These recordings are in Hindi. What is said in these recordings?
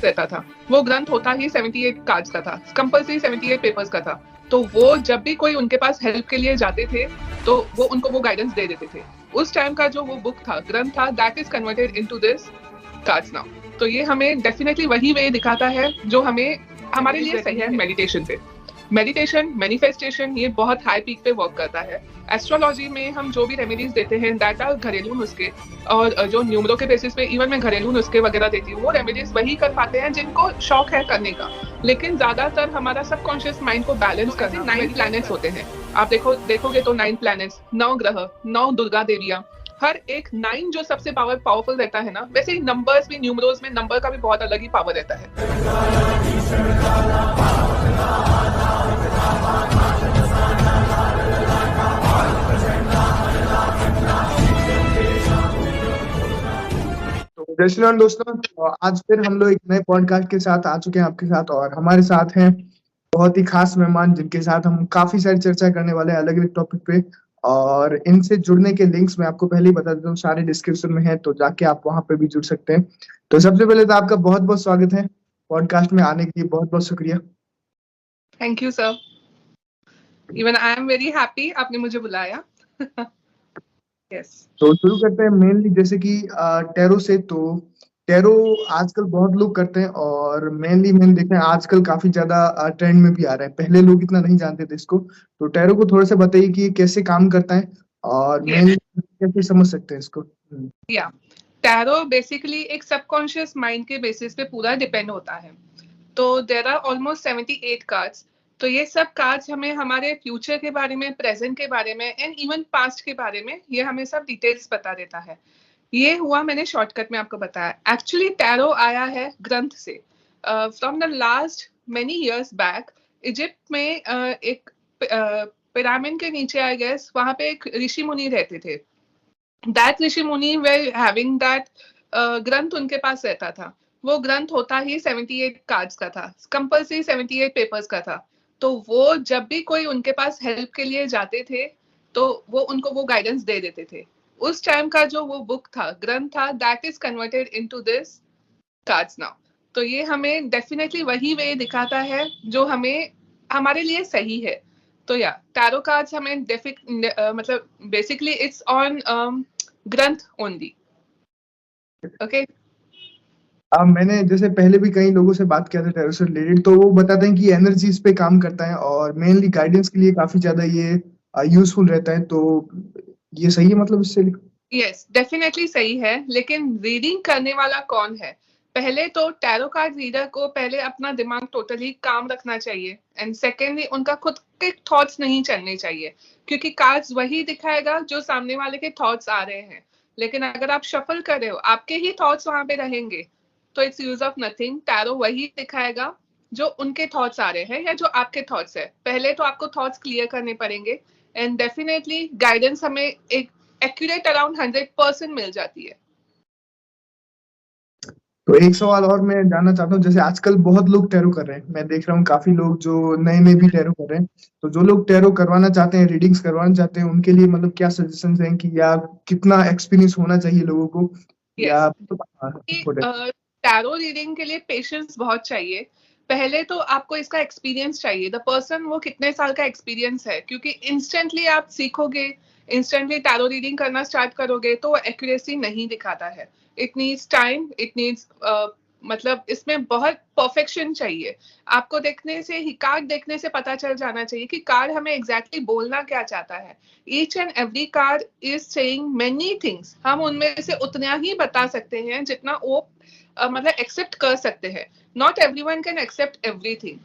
रहता था, वो ग्रंथ होता ही 78 कार्ड्स का था, कंपल्सरी 78 पेपर्स का था। तो वो जब भी कोई उनके पास हेल्प के लिए जाते थे तो वो उनको वो गाइडेंस दे देते थे। उस टाइम का जो वो बुक था, ग्रंथ था, that is converted into this cards now. तो ये हमें डेफिनेटली वही वे दिखाता है जो हमें हमारे लिए सही है मेडिटेशन पे। मेडिटेशन, मैनिफेस्टेशन, ये बहुत हाई पीक पे वर्क करता है। एस्ट्रोलॉजी में हम जो भी रेमेडीज देते हैं दैट आर घरेलू नुस्खे, और जो न्यूमरो के बेसिस पे इवन मैं घरेलू नुस्खे वगैरह देती हूँ, वो रेमेडीज वही कर पाते हैं जिनको शौक है करने का। लेकिन ज्यादातर हमारा सबकॉन्शियस माइंड को बैलेंस करना, 9 प्लैनेट्स होते हैं, आप देखोगे तो 9 प्लैनेट्स, 9 ग्रह, 9 दुर्गा देवियां, हर एक 9 जो सबसे पावरफुल रहता है ना, वैसे ही नंबर्स भी, न्यूमरोज में नंबर का भी बहुत अलग ही पावर रहता है। जय श्री राम दोस्तों, आज फिर हम लोग एक नए पॉडकास्ट के साथ आ चुके हैं आपके साथ, और हमारे साथ हैं बहुत ही खास मेहमान जिनके साथ हम काफी सारी चर्चा करने वाले हैं अलग अलग टॉपिक पे। और इनसे जुड़ने के लिंक्स मैं आपको पहले ही बता देता हूँ, सारे डिस्क्रिप्शन में है, तो जाके आप वहां पे भी जुड़ सकते हैं। तो सबसे पहले तो आपका बहुत बहुत स्वागत है पॉडकास्ट में आने के लिए, बहुत बहुत शुक्रिया। Thank you sir, even I am very happy आपने मुझे बुलाया। yes. तो शुरू करते हैं मेनली, जैसे कि टैरो से। तो टैरो आजकल बहुत लोग करते हैं, और मेनली मैंने देखा है आजकल काफी ज्यादा ट्रेंड में भी आ रहा है। पहले लोग इतना नहीं जानते थे इसको। तो टैरो को थोड़ा सा बताइए कि ये कैसे काम करता है, और मेनली कैसे समझ सकते हैं इसको। या टैरो बेसिकली एक सबकॉन्शियस माइंड के बेसिस पे पूरा डिपेंड होता है। तो देयर आर ऑलमोस्ट 78 कार्ड्स। तो ये सब कार्ड्स हमें हमारे फ्यूचर के बारे में, प्रेजेंट के बारे में, एंड इवन पास्ट के बारे में, ये हमें सब डिटेल्स बता देता है। ये हुआ, मैंने शॉर्टकट में आपको बताया। एक्चुअली टैरो आया है ग्रंथ से। From the last many years back, Egypt में एक पिरामिड के नीचे, आई गेस, वहां पे एक ऋषि मुनि रहते थे। दैट ऋषि मुनि वे हैविंग दैट ग्रंथ उनके पास रहता था। वो ग्रंथ होता ही 78 कार्ड्स का था, कंपल्सरी 78 पेपर्स का था। तो वो जब भी कोई उनके पास हेल्प के लिए जाते थे तो वो उनको वो गाइडेंस दे देते थे। उस टाइम का जो वो बुक था, ग्रंथ था, that is converted into this cards now. तो ये हमें डेफिनेटली वही वे दिखाता है जो हमें हमारे लिए सही है। तो या टैरो कार्ड्स हमें मतलब बेसिकली इट्स ऑन ग्रंथ ओनली। ओके। अब मैंने जैसे पहले भी कई लोगों से बात किया था टैरो से रिलेटेड, तो वो बताते हैं कि एनर्जीज पे काम करता है, और मेनली गाइडेंस के लिए काफी ज्यादा ये यूजफुल रहता है। तो ये सही है, मतलब इससे? यस, डेफिनेटली सही है, लेकिन रीडिंग करने वाला कौन है? पहले तो टैरो कार्ड रीडर को पहले अपना दिमाग टोटली काम रखना चाहिए, एंड सेकेंडली उनका खुद के थॉट्स नहीं चलने चाहिए, क्योंकि कार्ड्स वही दिखाएगा जो सामने वाले के थॉट्स आ रहे हैं। लेकिन अगर आप शफल कर रहे हो, आपके ही थॉट्स वहां पे रहेंगे, तो it's use of nothing. Tarot वही दिखाएगा जो उनके थॉट्स आ रहे हैं या जो आपके थॉट्स है। पहले तो आपको थॉट्स क्लियर करने पड़ेंगे, एंड डेफिनेटली गाइडेंस हमें एक एक्यूरेट अराउंड 100% मिल जाती है। तो एक सवाल और मैं जानना चाहता हूँ, जैसे आजकल बहुत लोग टैरो कर रहे हैं, मैं देख रहा हूँ काफी लोग जो नए में भी टैरो कर रहे हैं। तो जो लोग टैरो करवाना चाहते हैं, रीडिंग्स करवाना चाहते हैं, उनके लिए मतलब क्या सजेशंस हैं, कि या कितना एक्सपीरियंस होना चाहिए लोगों को, या टैरो रीडिंग के लिए पेशेंस बहुत चाहिए। पहले तो आपको इसका एक्सपीरियंस चाहिए, द पर्सन वो कितने साल का एक्सपीरियंस है, क्योंकि इंस्टेंटली आप सीखोगे, इंस्टेंटली टैरो रीडिंग करना स्टार्ट करोगे तो एक्यूरेसी नहीं दिखाता है। It needs time, it needs मतलब इसमें बहुत परफेक्शन चाहिए। आपको देखने से ही, कार्ड देखने से पता चल जाना चाहिए कि कार्ड हमें एग्जैक्टली बोलना क्या चाहता है। Each and every card is saying many things. हम उनमें से उतना ही बता सकते हैं जितना वो मतलब एक्सेप्ट कर सकते हैं। Not everyone can accept everything,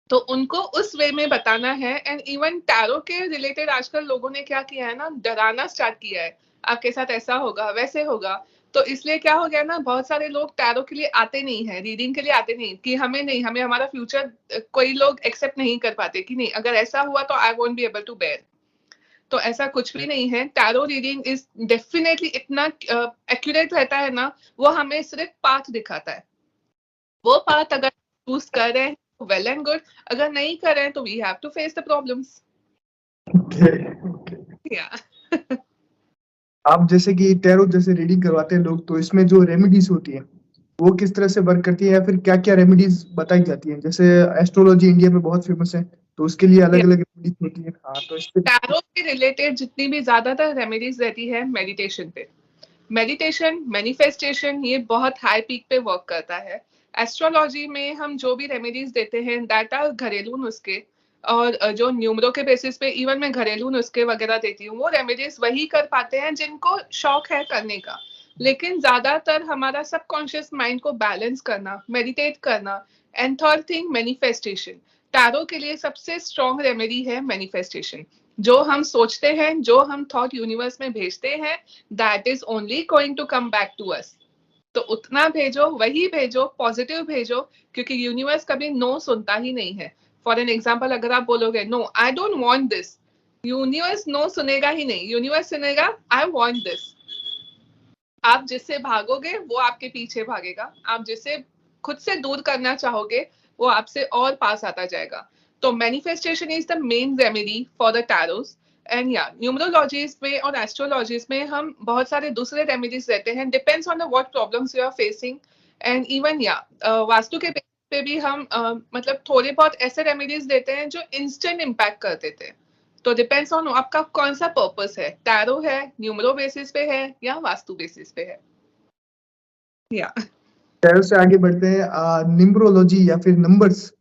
तो उनको उस वे में बताना है। एंड इवन टैरो के रिलेटेड आजकल लोगों ने क्या किया है ना, डराना स्टार्ट किया है, आपके साथ ऐसा होगा, वैसे होगा। तो इसलिए क्या हो गया ना, बहुत सारे लोग टैरो के लिए आते नहीं है, रीडिंग के लिए आते नहीं, कि हमें नहीं, हमें हमारा फ्यूचर कोई लोग एक्सेप्ट नहीं कर पाते, कि नहीं अगर ऐसा हुआ तो I won't be able to bear. तो ऐसा कुछ भी नहीं है। टैरो रीडिंग इज डेफिनेटली इतना एक्यूरेट रहता है ना, वो हमें सिर्फ पाथ दिखाता है। वो पाथ अगर चूज कर रहे हैं तो वेल एंड गुड, अगर नहीं कर रहे हैं तो we have to face the problems. या आप जैसे कि टैरो जैसे रीडिंग करवाते हैं लोग, तो इसमें जो रेमेडीज होती है वो किस तरह से वर्क करती है या फिर क्या-क्या रेमेडीज बताई जाती हैं? जैसे एस्ट्रोलॉजी इंडिया में बहुत फेमस है, तो उसके लिए अलग-अलग रेमेडीज होती है। हाँ, तो इस पे टैरो के रिलेटेड जितनी भी ज्यादातर रेमेडीज रहती है मेडिटेशन पे। मेडिटेशन, मैनिफेस्टेशन ये बहुत हाई पीक पे वर्क करता है। एस्ट्रोलॉजी में हम जो भी रेमेडीज देते हैं दैट आर घरेलू नुस्खे, और जो न्यूमरो के बेसिस पे इवन मैं घरेलू नुस्खे वगैरह देती हूँ, वो रेमेडीज वही कर पाते हैं जिनको शौक है करने का। लेकिन ज्यादातर हमारा सबकॉन्शियस माइंड को बैलेंस करना, मेडिटेट करना, and third thing manifestation. Tarot के लिए सबसे स्ट्रॉन्ग रेमेडी है मैनिफेस्टेशन। जो हम सोचते हैं, जो हम थॉट यूनिवर्स में भेजते हैं, that is only going to come back to us. तो उतना भेजो, वही भेजो, पॉजिटिव भेजो, क्योंकि यूनिवर्स कभी नो सुनता ही नहीं है। फॉर एन एग्जाम्पल, अगर आप बोलोगे no I don't want this, universe no सुनेगा ही नहीं। यूनिवर्स सुनेगा आई वांट दिस। आप जिससे भागोगे वो आपके पीछे भागेगा, आप जिससे खुद से दूर करना चाहोगे वो आपसे और पास आता जाएगा। तो manifestation is the main remedy for the tarots. And या न्यूमरोलॉजीज में और एस्ट्रोलॉजीज में हम बहुत सारे दूसरे रेमेडीज रहते हैं, depends on the what problems you are facing. And even या वास्तु के पे भी हम मतलब थोड़े बहुत ऐसे रेमेडीज देते हैं जो इंस्टेंट इम्पैक्ट कर देते हैं। तो डिपेंड्स ऑन आपका कौन सा पर्पस है, टैरो है, न्यूमरो बेसिस पे है, या वास्तु बेसिस पे है। या टैरो से आगे बढ़ते हैं। न्यूमरोलॉजी या फिर नंबर्स,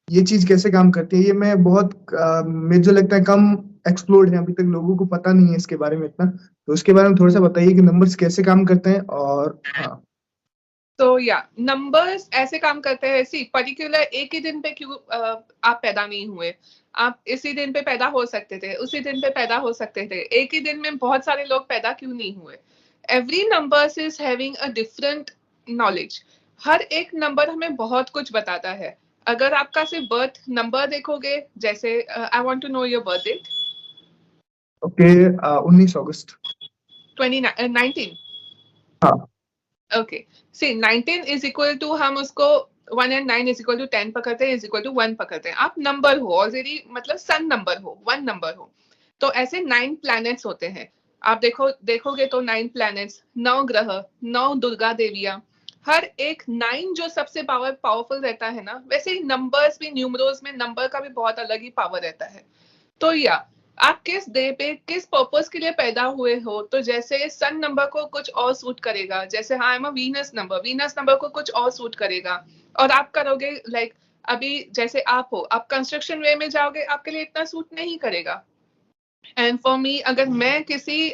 ये चीज कैसे काम करती है? ये मैं बहुत मुझे लगता है कम एक्सप्लोर्ड है, अभी तक लोगों को पता नहीं है इसके बारे में इतना। तो उसके बारे में थोड़ा सा बताइए कि नंबर्स कैसे काम करते हैं। और हाँ, तो या नंबर्स ऐसे काम करते हैं, सी पर्टिकुलर एक ही दिन पे क्यों आप पैदा नहीं हुए। आप इसी दिन पे पैदा हो सकते थे, उसी दिन पे पैदा हो सकते थे, एक ही दिन में बहुत सारे लोग पैदा क्यों नहीं हुए। Every numbers is having a different knowledge. हर एक नंबर हमें बहुत कुछ बताता है। अगर आपका सिर्फ बर्थ नंबर देखोगे, जैसे I want to know your birth date. Okay, 19 अगस्त। 19। हाँ, okay, see 19 is equal to, हम उसको 1 एंड 9 इज इक्वल टू 10 पकड़ते हैं, इज इक्वल टू 1 पकड़ते हैं। आप नंबर हो ऑलरेडी, मतलब सन नंबर हो, 1 नंबर हो। तो ऐसे 9 प्लैनेट्स होते हैं। आप देखोगे तो 9 प्लैनेट्स, 9 ग्रह, 9 दुर्गा देवियां। हर एक 9 जो सबसे पावरफुल रहता है ना, वैसे ही नंबर्स भी, न्यूमरोज में नंबर का भी बहुत अलग ही पावर रहता है। तो या आप किस डे पे किस पर्पस के लिए पैदा हुए हो, तो जैसे सन नंबर को कुछ और सूट करेगा, जैसे हाँ I am a Venus number, Venus number को कुछ और सूट करेगा। और आप करोगे लाइक अभी जैसे आप हो, आप कंस्ट्रक्शन वे में जाओगे, आपके लिए इतना सूट नहीं करेगा। एंड फॉर मी, अगर मैं किसी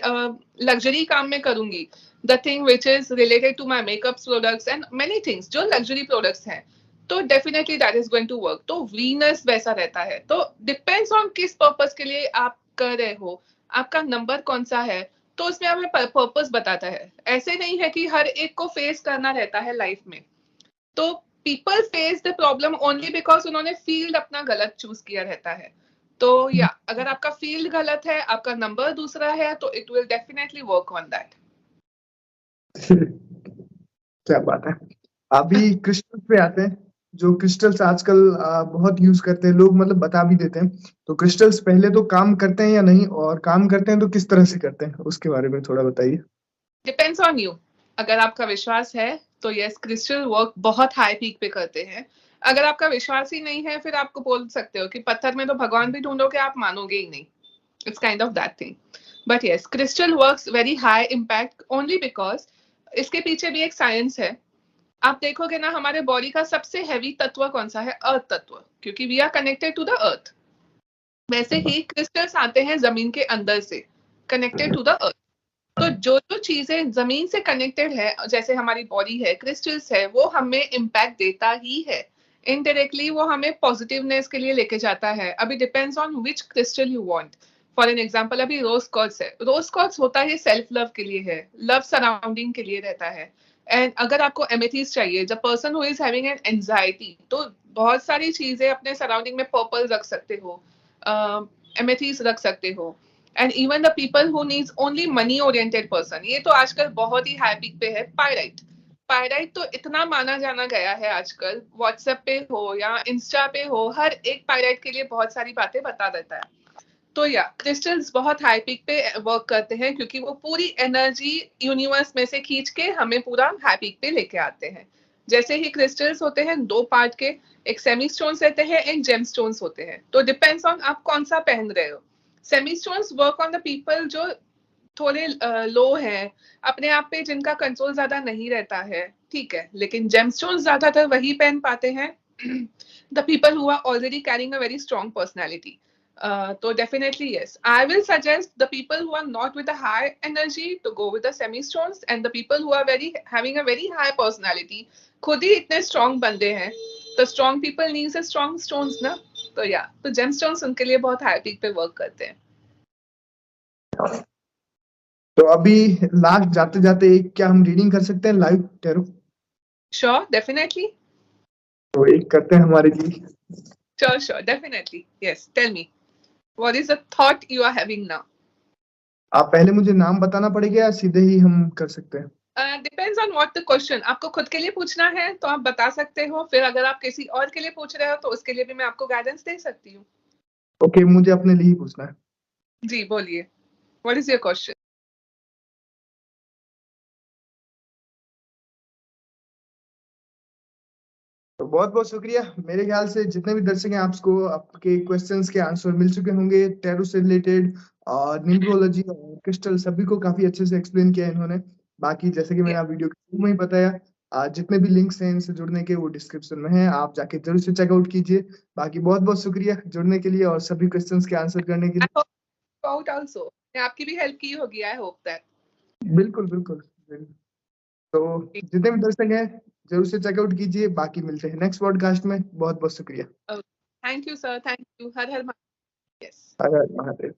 लग्जरी काम में करूंगी, the thing which is related to my makeup products and many things जो लग्जरी प्रोडक्ट्स हैं, तो definitely that is going to work. तो वीनस वैसा रहता है। तो डिपेंड्स ऑन किस पर्पस के लिए आप कर रहे हो, आपका नंबर कौन सा है, तो उसमें हमें पर्पस बताता है। ऐसे नहीं है कि हर एक को फेस करना रहता है लाइफ में। तो people face the problem only because उन्होंने फील्ड अपना गलत चूज किया रहता है। तो या अगर आपका फील्ड गलत है, आपका नंबर दूसरा है, तो it will definitely work on that. क्या बात है। अभी क्रिस्टल्स पे आते हैं। जो क्रिस्टल्स आजकल बहुत यूज करते हैं लोग, मतलब बता भी देते हैं। तो क्रिस्टल्स पहले तो काम करते हैं या नहीं, और काम करते हैं तो किस तरह से करते हैं, उसके बारे में थोड़ा बताइए। Depends on you. अगर आपका विश्वास है तो यस, क्रिस्टल वर्क बहुत हाई पीक पे करते हैं। अगर आपका विश्वास ही नहीं है, फिर आपको बोल सकते हो कि पत्थर में तो भगवान भी ढूंढोगे, आप मानोगे ही नहीं। It's kind of that thing. But yes, crystal works very high impact only because इसके पीछे भी एक साइंस है। आप देखोगे ना, हमारे बॉडी का सबसे हैवी तत्व कौन सा है? अर्थ तत्व, क्योंकि we are connected to the earth. वैसे ही क्रिस्टल्स आते हैं जमीन के अंदर से, कनेक्टेड टू द अर्थ। तो जो जो चीजें जमीन से कनेक्टेड है, जैसे हमारी बॉडी है, क्रिस्टल्स है, वो हमें इम्पैक्ट देता ही है। इनडायरेक्टली वो हमें पॉजिटिवनेस के लिए लेके जाता है। अभी depends on which crystal you want. For an example, अभी रोज क्वार्ट्ज है, रोज क्वार्ट्ज होता है सेल्फ लव के लिए है, लव सराउंडिंग के लिए रहता है। एंड अगर आपको एमेथीस्ट चाहिए, the person who is having an anxiety, तो बहुत सारी चीजें अपने सराउंडिंग में पर्पल रख सकते हो, एमेथीस्ट रख सकते हो। And even the people who needs only money oriented person, ये तो आजकल बहुत ही हाई पिक पे है, पायराइट। पायराइट तो इतना माना जाना गया है आजकल, व्हाट्सएप पे हो या इंस्टा पे हो, हर एक पायराइट के लिए बहुत सारी बातें बता देता है। तो या क्रिस्टल्स बहुत हाई पिक पे वर्क करते हैं, क्योंकि वो पूरी एनर्जी यूनिवर्स में से खींच के हमें पूरा हाई पिक पे लेके आते हैं। जैसे ही क्रिस्टल्स होते हैं 2 पार्ट के, एक सेमी स्टोन्स रहते हैं, एक जेम स्टोन्स होते हैं। तो डिपेंड्स ऑन आप कौन सा पहन रहे हो। Semi stones work on the people जो थोड़े लो हैं, अपने आप पे जिनका कंट्रोल ज्यादा नहीं रहता है, ठीक है। लेकिन जेमस्टोन्स ज्यादातर वही पहन पाते हैं the people who are already carrying a very strong personality. तो definitely yes, I will suggest the people who are not with a high energy to go with the semi stones, and the people who are very having a very high personality, खुद ही इतने स्ट्रॉन्ग बंदे हैं, तो strong people needs a strong stones ना। तो या, तो जेमस्टोन्स उनके लिए बहुत हाई पीक पे वर्क करते हैं। तो अभी लास्ट जाते जाते एक क्या हम रीडिंग कर सकते हैं लाइव टैरो? Sure, definitely. तो एक करते हैं हमारे जी। Sure, definitely. Yes, tell me. What is the thought you are having now? आप पहले मुझे नाम बताना पड़ेगा या सीधे ही हम कर सकते हैं? Depends on what the question. आपको खुद के लिए पूछना है तो आप बता सकते हो, फिर अगर आप किसी और के लिए पूछ रहे हो तो उसके लिए भी मैं आपको गाइडेंस दे सकती हूँ। ओके, मुझे अपने लिए ही पूछना है। जी बोलिए, What is your question? तो बहुत बहुत शुक्रिया। मेरे ख्याल से जितने भी दर्शक हैं आपको आपके क्वेश्चंस के आंसर मिल चुके होंगे टैरो से रिलेटेड, और न्यूमरोलॉजी और क्रिस्टल सभी को काफी अच्छे से एक्सप्लेन किया इन्होंने। बाकी जैसे कि मैंने आप वीडियो के शुरू में ही बताया, जितने भी लिंक्स हैं इनसे जुड़ने के वो डिस्क्रिप्शन में हैं, आप जाके जरूर से चेकआउट कीजिए। बाकी बहुत बहुत शुक्रिया जुड़ने के लिए और सभी क्वेश्चंस के आंसर करने के I लिए। hope out also. मैं आपकी भी हेल्प की होगी, I hope that. बिल्कुल बिल्कुल बिल्कुल। तो जितने भी दर्शक हैं जरूर से चेकआउट कीजिए। बाकी मिलते हैं नेक्स्ट पॉडकास्ट में। बहुत बहुत शुक्रिया। Thank you, sir. Thank you. Her her Mahadev. Yes. Her her Mahadev.